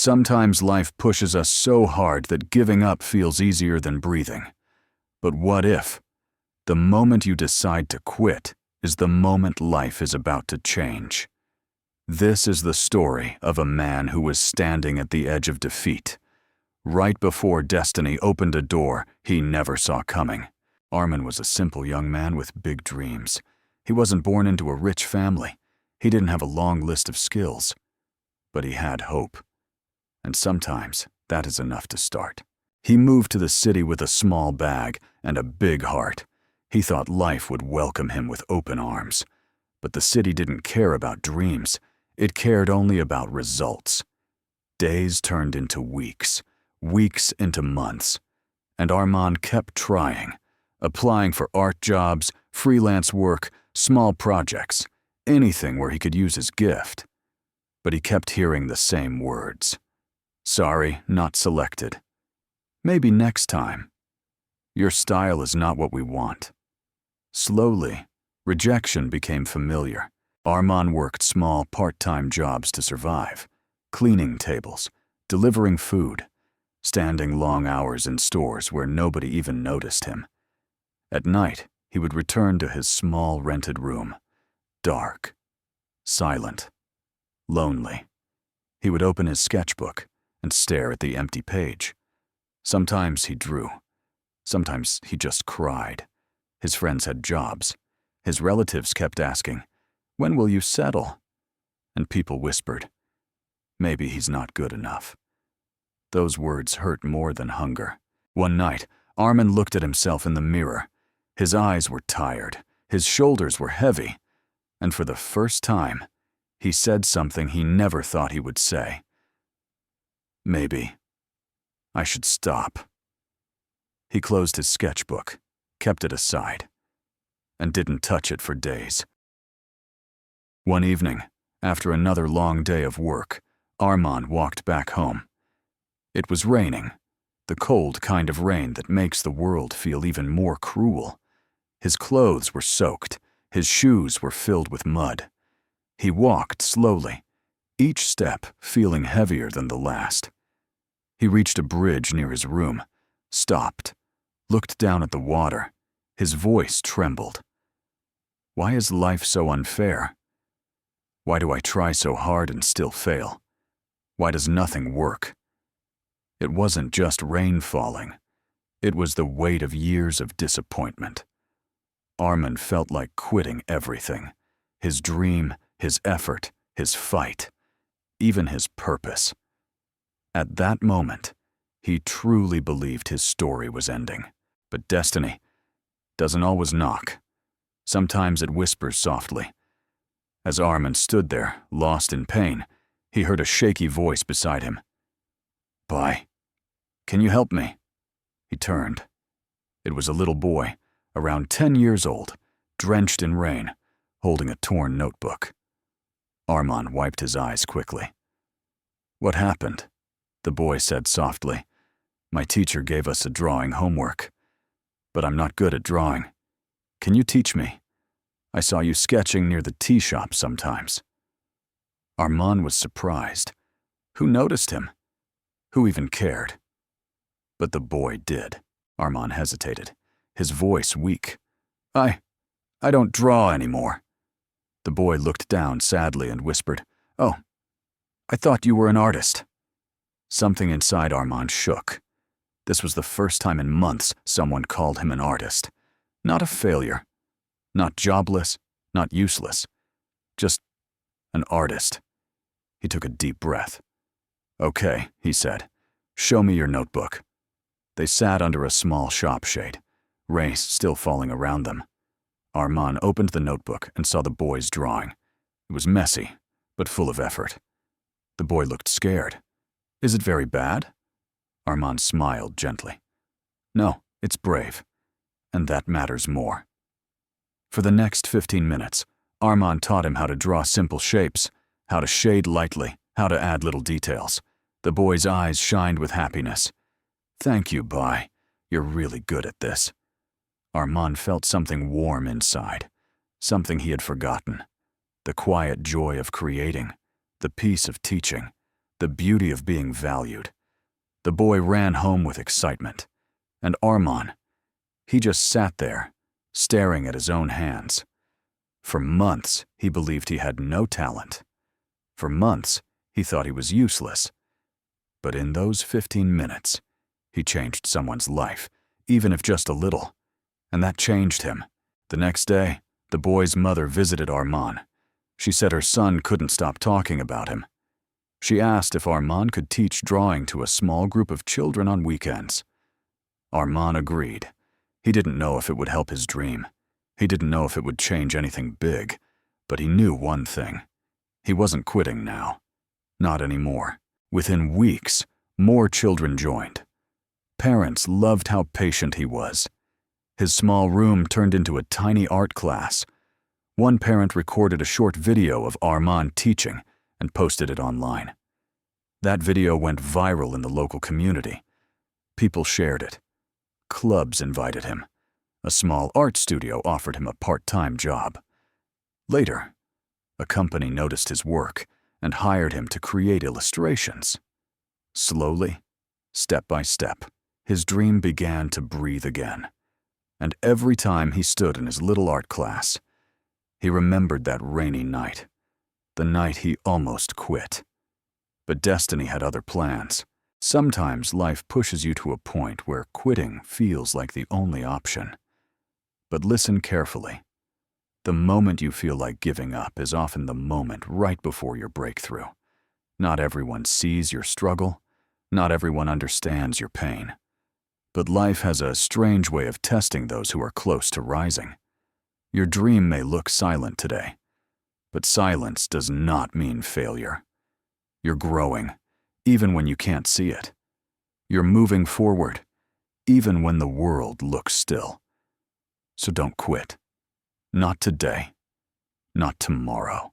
Sometimes life pushes us so hard that giving up feels easier than breathing. But what if the moment you decide to quit is the moment life is about to change? This is the story of a man who was standing at the edge of defeat, right before destiny opened a door he never saw coming. Armin was a simple young man with big dreams. He wasn't born into a rich family. He didn't have a long list of skills. But he had hope. And sometimes that is enough to start. He moved to the city with a small bag and a big heart. He thought life would welcome him with open arms. But the city didn't care about dreams. It cared only about results. Days turned into weeks, weeks into months. And Armin kept trying, applying for art jobs, freelance work, small projects, anything where he could use his gift. But he kept hearing the same words. Sorry, not selected. Maybe next time. Your style is not what we want. Slowly, rejection became familiar. Armin worked small part-time jobs to survive, cleaning tables, delivering food, standing long hours in stores where nobody even noticed him. At night, he would return to his small rented room, dark, silent, lonely. He would open his sketchbook and stare at the empty page. Sometimes he drew. Sometimes he just cried. His friends had jobs. His relatives kept asking, "When will you settle?" And people whispered, "Maybe he's not good enough." Those words hurt more than hunger. One night, Armin looked at himself in the mirror. His eyes were tired. His shoulders were heavy. And for the first time, he said something he never thought he would say. Maybe I should stop. He closed his sketchbook, kept it aside, and didn't touch it for days. One evening, after another long day of work, Armin walked back home. It was raining, the cold kind of rain that makes the world feel even more cruel. His clothes were soaked, his shoes were filled with mud. He walked slowly, each step feeling heavier than the last. He reached a bridge near his room, stopped, looked down at the water. His voice trembled. Why is life so unfair? Why do I try so hard and still fail? Why does nothing work? It wasn't just rain falling. It was the weight of years of disappointment. Armin felt like quitting everything. His dream, his effort, his fight, even his purpose. At that moment, he truly believed his story was ending. But destiny doesn't always knock. Sometimes it whispers softly. As Armin stood there, lost in pain, he heard a shaky voice beside him. "Bye. Can you help me?" He turned. It was a little boy, around 10 years old, drenched in rain, holding a torn notebook. Armin wiped his eyes quickly. "What happened?" the boy said softly. "My teacher gave us a drawing homework. But I'm not good at drawing. Can you teach me? I saw you sketching near the tea shop sometimes." Armin was surprised. Who noticed him? Who even cared? But the boy did. Armin hesitated, his voice weak. I don't draw anymore." The boy looked down sadly and whispered, "Oh, I thought you were an artist." Something inside Armin shook. This was the first time in months someone called him an artist. Not a failure. Not jobless, not useless. Just an artist. He took a deep breath. "Okay," he said. "Show me your notebook." They sat under a small shop shade, rain still falling around them. Armin opened the notebook and saw the boy's drawing. It was messy, but full of effort. The boy looked scared. "Is it very bad?" Armin smiled gently. "No, it's brave, and that matters more." For the next 15 minutes, Armin taught him how to draw simple shapes, how to shade lightly, how to add little details. The boy's eyes shined with happiness. "Thank you, Bai. You're really good at this." Armin felt something warm inside, something he had forgotten. The quiet joy of creating, the peace of teaching, the beauty of being valued. The boy ran home with excitement. And Armand, he just sat there, staring at his own hands. For months, he believed he had no talent. For months, he thought he was useless. But in those 15 minutes, he changed someone's life, even if just a little. And that changed him. The next day, the boy's mother visited Armand. She said her son couldn't stop talking about him. She asked if Armand could teach drawing to a small group of children on weekends. Armand agreed. He didn't know if it would help his dream. He didn't know if it would change anything big. But he knew one thing. He wasn't quitting now. Not anymore. Within weeks, more children joined. Parents loved how patient he was. His small room turned into a tiny art class. One parent recorded a short video of Armand teaching and posted it online. That video went viral in the local community. People shared it. Clubs invited him. A small art studio offered him a part-time job. Later, a company noticed his work and hired him to create illustrations. Slowly, step by step, his dream began to breathe again. And every time he stood in his little art class, he remembered that rainy night, the night he almost quit. But destiny had other plans. Sometimes life pushes you to a point where quitting feels like the only option. But listen carefully. The moment you feel like giving up is often the moment right before your breakthrough. Not everyone sees your struggle. Not everyone understands your pain. But life has a strange way of testing those who are close to rising. Your dream may look silent today, but silence does not mean failure. You're growing, even when you can't see it. You're moving forward, even when the world looks still. So don't quit. Not today. Not tomorrow.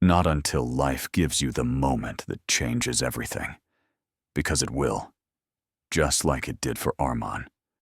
Not until life gives you the moment that changes everything. Because it will. Just like it did for Armand.